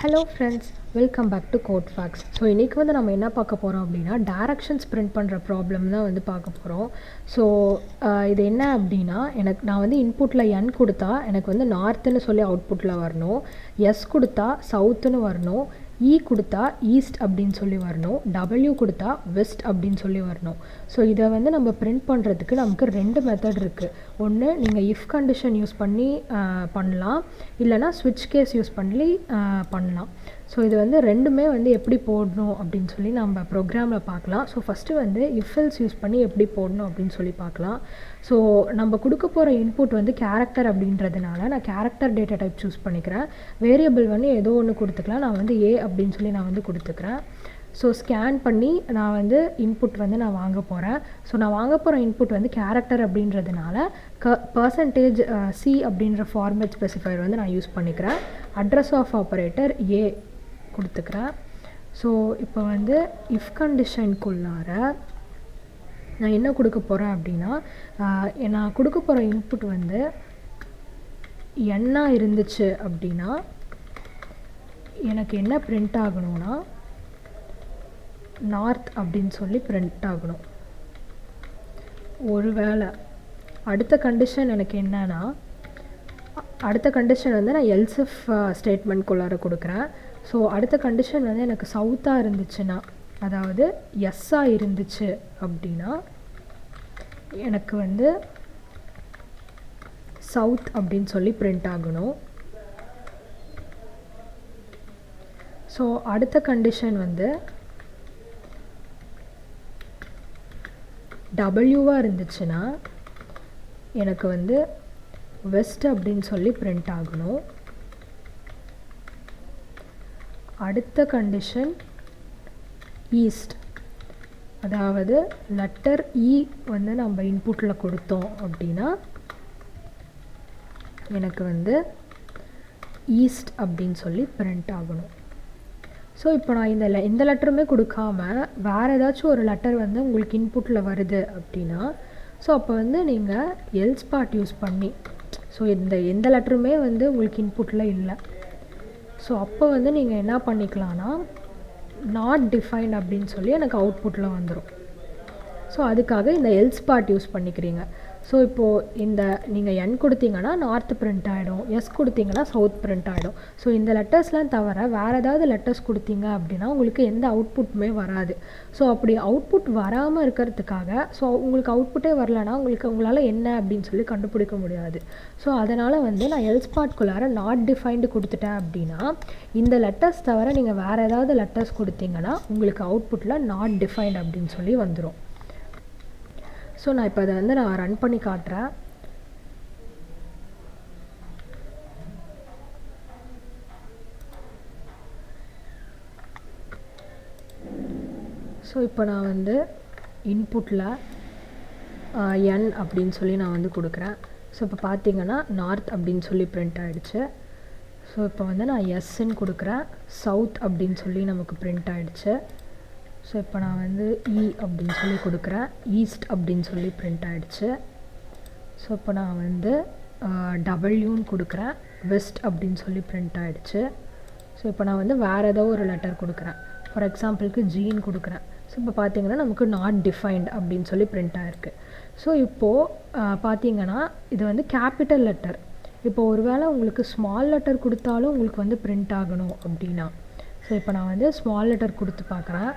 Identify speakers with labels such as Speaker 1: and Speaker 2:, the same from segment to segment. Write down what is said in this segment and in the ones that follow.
Speaker 1: Hello friends, welcome back to code facts. So இன்றைக்கி வந்து நம்ம என்ன பார்க்க போகிறோம் அப்படின்னா டைரக்ஷன்ஸ் பிரிண்ட் பண்ணுற ப்ராப்ளம் தான் வந்து பார்க்க போகிறோம். ஸோ இது என்ன அப்படின்னா, நான் வந்து இன்புட்டில் என் கொடுத்தா எனக்கு வந்து நார்த்துன்னு சொல்லி அவுட்புட்டில் வரணும், எஸ் கொடுத்தா சவுத்துன்னு வரணும், இ கொடுத்தா ஈஸ்ட் அப்படின்னு சொல்லி வரணும், டபிள்யூ கொடுத்தா வெஸ்ட் அப்படின்னு சொல்லி வரணும். ஸோ இதை வந்து நம்ம பிரிண்ட் பண்ணுறதுக்கு நமக்கு ரெண்டு மெத்தட் இருக்குது. ஒன்று நீங்கள் இஃப் கண்டிஷன் யூஸ் பண்ணி பண்ணலாம், இல்லைனா ஸ்விட்ச் கேஸ் யூஸ் பண்ணி பண்ணலாம். ஸோ இது வந்து ரெண்டுமே வந்து எப்படி போடணும் அப்படின்னு சொல்லி நம்ம ப்ரோக்ராமில் பார்க்கலாம். ஸோ ஃபஸ்ட்டு வந்து இஃப்எல்ஸ் யூஸ் பண்ணி எப்படி போடணும் அப்படின்னு சொல்லி பார்க்கலாம். ஸோ நம்ம கொடுக்க போகிற இன்புட் வந்து கேரக்டர் அப்படின்றதுனால நான் கேரக்டர் டேட்டா டைப் சூஸ் பண்ணிக்கிறேன். வேரியபிள் வந்து ஏதோ ஒன்று கொடுத்துக்கலாம். நான் வந்து ஏ அப்படின்னு சொல்லி நான் வந்து கொடுத்துக்கிறேன். ஸோ ஸ்கேன் பண்ணி நான் வந்து இன்புட் வந்து நான் வாங்க போகிறேன். ஸோ நான் வாங்க போகிற இன்புட் வந்து கேரக்டர் அப்படின்றதுனால பர்சன்டேஜ் சி அப்படின்ற ஃபார்மேட் ஸ்பெசிஃபையர் வந்து நான் யூஸ் பண்ணிக்கிறேன். அட்ரஸ் ஆஃப் ஆப்பரேட்டர் ஏ கொடுத்துக்கிறேன். ஸோ இப்போ வந்து இஃப் கண்டிஷனுக்குள்ளார நான் என்ன கொடுக்க போகிறேன் அப்படின்னா, நான் கொடுக்க போகிற இன்புட் வந்து என்ன இருந்துச்சு அப்படின்னா எனக்கு என்ன பிரிண்ட் ஆகணும்னா நார்த் அப்படின்னு சொல்லி பிரிண்ட் ஆகணும். ஒருவேளை அடுத்த கண்டிஷன் எனக்கு என்னன்னா, அடுத்த கண்டிஷன் வந்து நான் எல்சிஃப் ஸ்டேட்மெண்ட்குள்ளார கொடுக்குறேன். ஸோ அடுத்த கண்டிஷன் வந்து எனக்கு சவுத்தாக இருந்துச்சுன்னா, அதாவது எஸ்ஸாக இருந்துச்சு அப்படின்னா எனக்கு வந்து சவுத் அப்படின்னு சொல்லி பிரிண்ட் ஆகணும். ஸோ அடுத்த கண்டிஷன் வந்து டபிள்யூவாக இருந்துச்சுன்னா எனக்கு வந்து வெஸ்ட் அப்படின்னு சொல்லி பிரிண்ட் ஆகணும். அடுத்த கண்டிஷன் ஈஸ்ட், அதாவது லெட்டர் இ வந்து நம்ம இன்புட்டில் கொடுத்தோம் அப்படின்னா எனக்கு வந்து ஈஸ்ட் அப்படின்னு சொல்லி பிரிண்ட் ஆகணும். ஸோ இப்போ நான் இந்த லெட்டருமே கொடுக்காம வேறு ஏதாச்சும் ஒரு லெட்டர் வந்து உங்களுக்கு இன்புட்டில் வருது அப்படின்னா, ஸோ அப்போ வந்து நீங்கள் எல்ஸ் பார்ட் யூஸ் பண்ணி, ஸோ எந்த லெட்டருமே வந்து உங்களுக்கு இன்புட்டில் இல்லை, ஸோ அப்போ வந்து நீங்கள் என்ன பண்ணிக்கலாம்னா நாட் டிஃபைன்ட் அப்படின்னு சொல்லி எனக்கு அவுட்புட்டில் வந்துடும். ஸோ அதுக்காக இந்த எல்ஸ் பார்ட் யூஸ் பண்ணிக்கிறீங்க. ஸோ இப்போது நீங்கள் என் கொடுத்தீங்கன்னா நார்த் பிரிண்ட் ஆகிடும், எஸ் கொடுத்தீங்கன்னா சவுத் பிரிண்ட் ஆகிடும். ஸோ இந்த லெட்டர்ஸ்லாம் தவிர வேறு ஏதாவது லெட்டர்ஸ் கொடுத்தீங்க அப்படின்னா உங்களுக்கு எந்த அவுட்புட்டுமே வராது. ஸோ அப்படி அவுட்புட் வராமல் இருக்கிறதுக்காக, ஸோ உங்களுக்கு அவுட்புட்டே வரலன்னா உங்களால் என்ன அப்படின்னு சொல்லி கண்டுபிடிக்க முடியாது. ஸோ அதனால் வந்து நான் எல்ஸ் பார்ட்குள்ளார நாட் டிஃபைன்டு கொடுத்துட்டேன் அப்படின்னா, இந்த லெட்டர்ஸ் தவிர நீங்கள் வேறு ஏதாவது லெட்டர்ஸ் கொடுத்தீங்கன்னா உங்களுக்கு அவுட்புட்டில் நாட் டிஃபைன்ட் அப்படின்னு சொல்லி வந்துடும். ஸோ நான் இப்போ அதை வந்து நான் ரன் பண்ணி காட்டுறேன். ஸோ இப்போ நான் வந்து இன்புட்டில் என் அப்படின்னு சொல்லி நான் வந்து கொடுக்குறேன். ஸோ இப்போ பார்த்தீங்கன்னா நார்த் அப்படின்னு சொல்லி பிரிண்ட் ஆகிடுச்சு. ஸோ இப்போ வந்து நான் எஸ்ன்னு கொடுக்குறேன், சவுத் அப்படின்னு சொல்லி நமக்கு பிரிண்ட் ஆகிடுச்சு. ஸோ இப்போ நான் வந்து இ அப்படின்னு சொல்லி கொடுக்குறேன், ஈஸ்ட் அப்படின்னு சொல்லி பிரிண்ட் ஆகிடுச்சு. ஸோ இப்போ நான் வந்து டபிள்யூன்னு கொடுக்குறேன், வெஸ்ட் அப்படின்னு சொல்லி பிரிண்ட் ஆகிடுச்சு. ஸோ இப்போ நான் வந்து வேறு ஏதோ ஒரு லெட்டர் கொடுக்குறேன், ஃபார் எக்ஸாம்பிளுக்கு ஜீன் கொடுக்குறேன். ஸோ இப்போ பார்த்தீங்கன்னா நமக்கு நாட் டிஃபைன்ட் அப்படின்னு சொல்லி பிரிண்ட் ஆகிருக்கு. ஸோ இப்போது பார்த்தீங்கன்னா இது வந்து கேபிட்டல் லெட்டர். இப்போ ஒரு வேளை உங்களுக்கு ஸ்மால் லெட்டர் கொடுத்தாலும் உங்களுக்கு வந்து பிரிண்ட் ஆகணும் அப்படின்னா, ஸோ இப்போ நான் வந்து ஸ்மால் லெட்டர் கொடுத்து பார்க்குறேன்.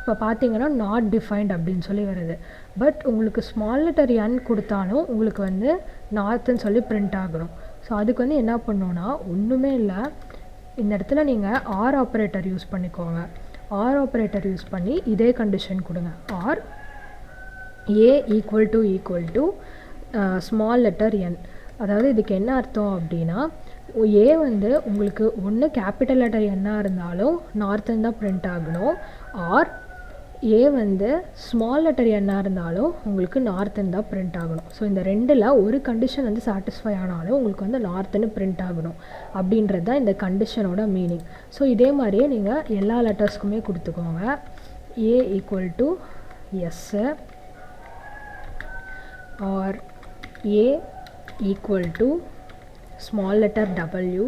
Speaker 1: இப்போ பார்த்தீங்கன்னா நாட் டிஃபைன்ட் அப்படின்னு சொல்லி வருது. பட் உங்களுக்கு ஸ்மால் லெட்டர் என் கொடுத்தாலும் உங்களுக்கு வந்து நார்த்துன்னு சொல்லி பிரிண்ட் ஆகணும். ஸோ அதுக்கு வந்து என்ன பண்ணோன்னா, ஒன்றுமே இல்லை, இந்த இடத்துல நீங்கள் ஆர் ஆப்ரேட்டர் யூஸ் பண்ணிக்கோங்க. ஆர் ஆப்ரேட்டர் யூஸ் பண்ணி இதே கண்டிஷன் கொடுங்க. Or A equal to small letter N. அதாவது இதுக்கு என்ன அர்த்தம் அப்படின்னா, ஏ வந்து உங்களுக்கு ஒன்று கேபிட்டல் லெட்டர் என்ன இருந்தாலும் நார்த்துன்னு தான் பிரிண்ட் ஆகணும், ஆர் ஏ வந்து ஸ்மால் லெட்டர் என்ன இருந்தாலும் உங்களுக்கு நார்த்துன்னு தான் பிரிண்ட் ஆகணும். ஸோ இந்த ரெண்டில் ஒரு கண்டிஷன் வந்து சாட்டிஸ்ஃபை ஆனாலும் உங்களுக்கு வந்து நார்த்துன்னு பிரிண்ட் ஆகணும் அப்படின்றது தான் இந்த கண்டிஷனோட மீனிங். ஸோ இதே மாதிரியே நீங்கள் எல்லா லெட்டர்ஸ்க்குமே கொடுத்துக்கோங்க. A equal to S, or A equal to small letter W,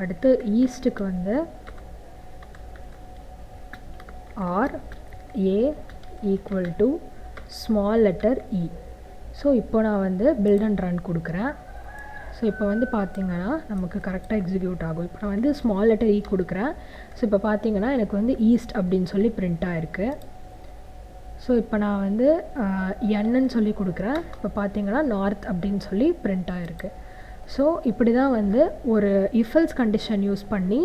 Speaker 1: அடுத்து ஈஸ்ட்டுக்கு வந்து or A equal to small letter E. So இப்போ நான் வந்து பில்ட் அண்ட் ரன் கொடுக்குறேன். ஸோ இப்போ வந்து பார்த்திங்கன்னா நமக்கு கரெக்டாக எக்ஸிக்யூட் ஆகும். இப்போ நான் வந்து ஸ்மால் லெட்டர் இ கொடுக்குறேன். ஸோ இப்போ பார்த்திங்கன்னா எனக்கு வந்து ஈஸ்ட் அப்படின்னு சொல்லி பிரிண்ட் ஆகிருக்கு. ஸோ இப்போ நான் வந்து என்னு சொல்லி கொடுக்குறேன். இப்போ பார்த்திங்கன்னா நார்த் அப்படின்னு சொல்லி பிரிண்ட் ஆகிருக்கு. ஸோ இப்படி தான் வந்து ஒரு இஃபெல்ஸ் கண்டிஷன் யூஸ் பண்ணி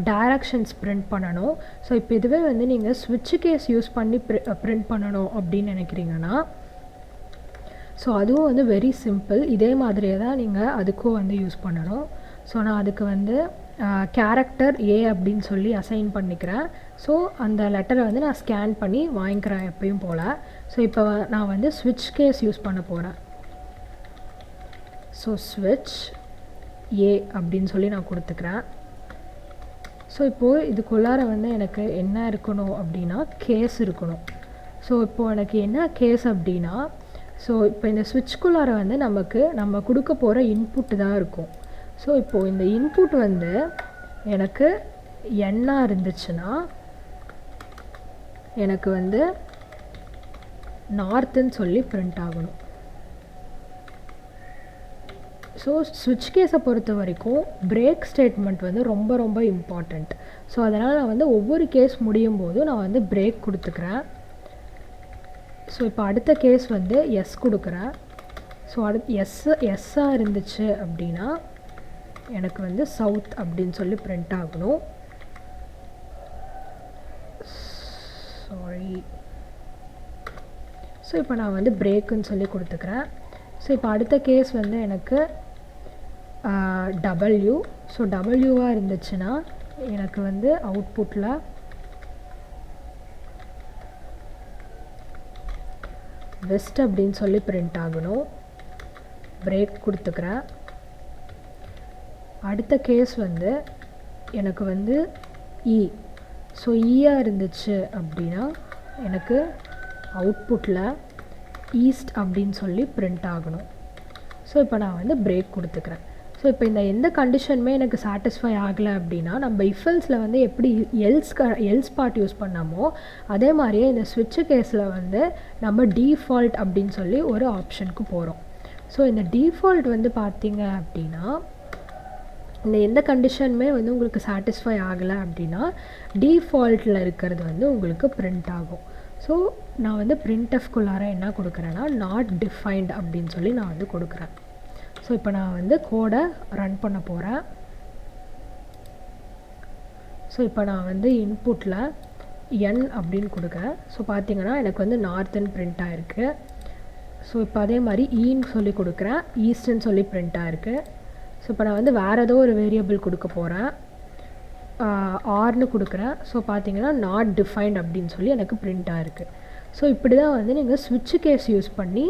Speaker 1: டைரக்ஷன்ஸ் பிரிண்ட் பண்ணணும். ஸோ இப்போ இதுவே வந்து நீங்கள் ஸ்விட்ச் கேஸ் யூஸ் பண்ணி பிரிண்ட் பண்ணணும் அப்படின்னு நினைக்கிறீங்கன்னா ஸோ அதுவும் வந்து வெரி சிம்பிள். இதே மாதிரியே தான் நீங்கள் அதுக்கும் வந்து யூஸ் பண்ணணும். ஸோ நான் அதுக்கு வந்து கேரக்டர் ஏ அப்படின்னு சொல்லி அசைன் பண்ணிக்கிறேன். ஸோ அந்த லெட்டரை வந்து நான் ஸ்கேன் பண்ணி வாங்கிக்கிறேன் எப்பயும் போல். ஸோ இப்போ நான் வந்து ஸ்விட்ச் கேஸ் யூஸ் பண்ண போகிறேன். ஸோ ஸ்விட்ச் ஏ அப்படின்னு சொல்லி நான் கொடுத்துக்கிறேன். ஸோ இப்போது இதுக்குள்ளார வந்து எனக்கு என்ன இருக்கணும் அப்படின்னா கேஸ் இருக்கணும். ஸோ இப்போது எனக்கு என்ன கேஸ் அப்படின்னா ஸோ இப்போ இந்த ஸ்விட்ச்குள்ளார வந்து நம்ம கொடுக்க போகிற இன்புட் தான் இருக்கும். ஸோ இப்போது இந்த இன்புட் வந்து எனக்கு என்ன இருந்துச்சுன்னா எனக்கு வந்து நார்த்துன்னு சொல்லி பிரிண்ட் ஆகணும். ஸோ ஸ்விட்ச் கேஸை பொறுத்த வரைக்கும் பிரேக் ஸ்டேட்மெண்ட் வந்து ரொம்ப ரொம்ப இம்பார்ட்டண்ட். ஸோ அதனால் நான் வந்து ஒவ்வொரு கேஸ் முடியும் போதும் நான் வந்து பிரேக் கொடுத்துக்கிறேன். ஸோ இப்போ அடுத்த கேஸ் வந்து எஸ் கொடுக்குறேன். ஸோ எஸ்ஸாக இருந்துச்சு அப்படின்னா எனக்கு வந்து சவுத் அப்படின்னு சொல்லி பிரிண்ட் ஆகணும். சாரி. ஸோ இப்போ நான் வந்து பிரேக்குன்னு சொல்லி கொடுத்துக்கிறேன். ஸோ இப்போ அடுத்த கேஸ் வந்து எனக்கு டபிள்யூ. ஸோ டபிள்யூவாக இருந்துச்சுன்னா எனக்கு வந்து அவுட்புட்டில் வெஸ்ட் அப்படின்னு சொல்லி பிரிண்ட் ஆகணும். பிரேக் கொடுத்துக்கிறேன். அடுத்த கேஸ் வந்து எனக்கு வந்து இ. ஸோ ஈயாக இருந்துச்சு அப்படின்னா எனக்கு அவுட்புட்டில் ஈஸ்ட் அப்படின்னு சொல்லி பிரிண்ட் ஆகணும். ஸோ இப்போ நான் வந்து பிரேக் கொடுத்துக்கிறேன். ஸோ இப்போ இந்த எந்த கண்டிஷனுமே எனக்கு சாட்டிஸ்ஃபை ஆகலை அப்படின்னா நம்ம இஃபெல்ஸில் வந்து எப்படி எல்ஸ் பார்ட் யூஸ் பண்ணாமோ அதே மாதிரியே இந்த ஸ்விட்ச் கேஸில் வந்து நம்ம டிஃபால்ட் அப்படின்னு சொல்லி ஒரு ஆப்ஷனுக்கு போகிறோம். ஸோ இந்த டிஃபால்ட் வந்து பார்த்திங்க அப்படின்னா இந்த எந்த கண்டிஷனுமே வந்து உங்களுக்கு சாட்டிஸ்ஃபை ஆகலை அப்படின்னா டிஃபால்ட்டில் இருக்கிறது வந்து உங்களுக்கு பிரிண்ட் ஆகும். ஸோ நான் வந்து printf-குள்ளார என்ன கொடுக்குறேன்னா நாட் டிஃபைன்ட் அப்படின்னு சொல்லி நான் வந்து கொடுக்குறேன். ஸோ இப்போ நான் வந்து கோடை ரன் பண்ண போகிறேன். ஸோ இப்போ நான் வந்து இன்புட்டில் என் அப்படின்னு கொடுக்குறேன். ஸோ பார்த்திங்கன்னா எனக்கு வந்து நார்த்துன்னு பிரிண்ட் ஆகிருக்கு. ஸோ இப்போ அதே மாதிரி ஈன்னு சொல்லி கொடுக்குறேன். ஈஸ்ட்ன்னு சொல்லி பிரிண்ட் ஆகிருக்கு. ஸோ இப்போ நான் வந்து வேறு ஏதோ ஒரு வேரியபிள் கொடுக்க போகிறேன். ஆர்னு கொடுக்குறேன். ஸோ பார்த்தீங்கன்னா நாட் டிஃபைன்ட் அப்படின்னு சொல்லி எனக்கு பிரிண்ட் ஆகிருக்கு. ஸோ இப்படி தான் வந்து நீங்கள் ஸ்விட்ச் கேஸ் யூஸ் பண்ணி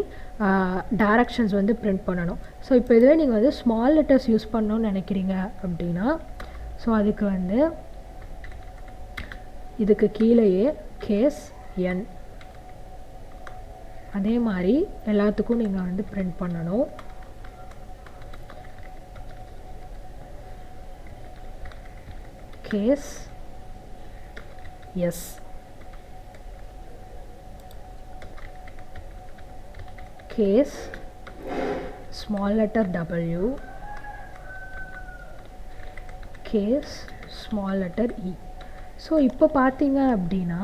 Speaker 1: டைரக்ஷன்ஸ் வந்து பிரிண்ட் பண்ணணும். ஸோ இப்போ இதுவே நீங்கள் வந்து ஸ்மால் லெட்டர்ஸ் யூஸ் பண்ணணும்னு நினைக்கிறீங்க அப்படின்னா ஸோ அதுக்கு வந்து இதுக்கு கீழேயே கேஸ் என் அதே மாதிரி எல்லாத்துக்கும் நீங்கள் வந்து பிரிண்ட் பண்ணணும். Case S case small letter W case small letter E. So இப்போ பார்த்தீங்க அப்படின்னா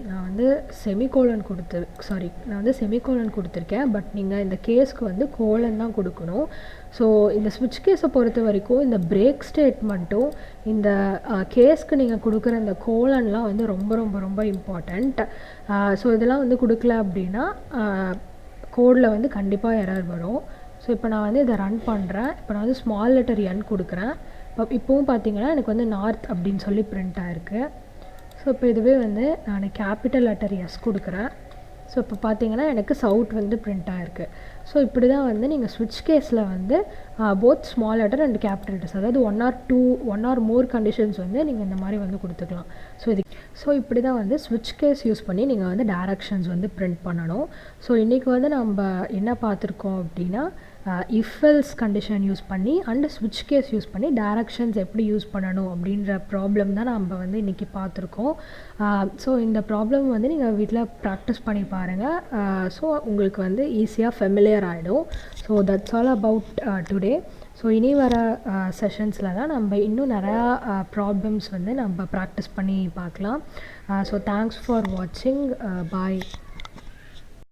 Speaker 1: நான் வந்து செமிகோலன் கொடுத்துருக்கேன். பட் நீங்கள் இந்த கேஸ்க்கு வந்து கோலன் தான் கொடுக்கணும். ஸோ இந்த ஸ்விட்ச் கேஸை பொறுத்த வரைக்கும் இந்த பிரேக் ஸ்டேட்மெண்ட்டும் இந்த கேஸ்க்கு நீங்கள் கொடுக்குற இந்த கோலன்லாம் வந்து ரொம்ப ரொம்ப ரொம்ப இம்பார்ட்டண்ட். ஸோ இதெல்லாம் வந்து கொடுக்கல அப்படின்னா கோடில் வந்து கண்டிப்பாக எரர் வரும். ஸோ இப்போ நான் வந்து இதை ரன் பண்ணுறேன். இப்போ நான் வந்து ஸ்மால் லெட்டர் என் கொடுக்குறேன். இப்போவும் பார்த்தீங்கன்னா எனக்கு வந்து நார்த் அப்படின்னு சொல்லி பிரிண்ட் ஆகிருக்கு. ஸோ இப்போ இதுவே வந்து நான் கேபிட்டல் லெட்டர் எஸ் கொடுக்குறேன். ஸோ இப்போ பார்த்தீங்கன்னா எனக்கு சவுத் வந்து பிரிண்ட் ஆகிருக்கு. ஸோ இப்படி தான் வந்து நீங்கள் ஸ்விட்ச் கேஸில் வந்து both small letter and capital letters அதாவது ஒன் ஆர் மோர் கண்டிஷன்ஸ் வந்து நீங்கள் இந்த மாதிரி வந்து கொடுத்துக்கலாம். ஸோ இப்படி தான் வந்து ஸ்விட்ச் கேஸ் யூஸ் பண்ணி நீங்கள் வந்து டைரக்ஷன்ஸ் வந்து பிரிண்ட் பண்ணணும். ஸோ இன்றைக்கி வந்து நம்ம என்ன பார்த்துருக்கோம் அப்படின்னா இஃப் எல்ஸ் கண்டிஷன் யூஸ் பண்ணி அண்ட் ஸ்விட்ச் கேஸ் யூஸ் பண்ணி டைரக்ஷன்ஸ் எப்படி யூஸ் பண்ணணும் அப்படின்ற ப்ராப்ளம் தான் நம்ம வந்து இன்றைக்கி பார்த்துருக்கோம். ஸோ இந்த ப்ராப்ளம் வந்து நீங்கள் வீட்டில் ப்ராக்டிஸ் பண்ணி பாருங்கள். ஸோ உங்களுக்கு வந்து ஈஸியாக ஃபெமிலியர் ஆகிடும். So that's all about today. So இனி வர செஷன்ஸில் தான் நம்ம இன்னும் நிறையா ப்ராப்ளம்ஸ் வந்து நம்ம ப்ராக்டிஸ் பண்ணி பார்க்கலாம். ஸோ தேங்க்ஸ் ஃபார் வாட்சிங். பாய்.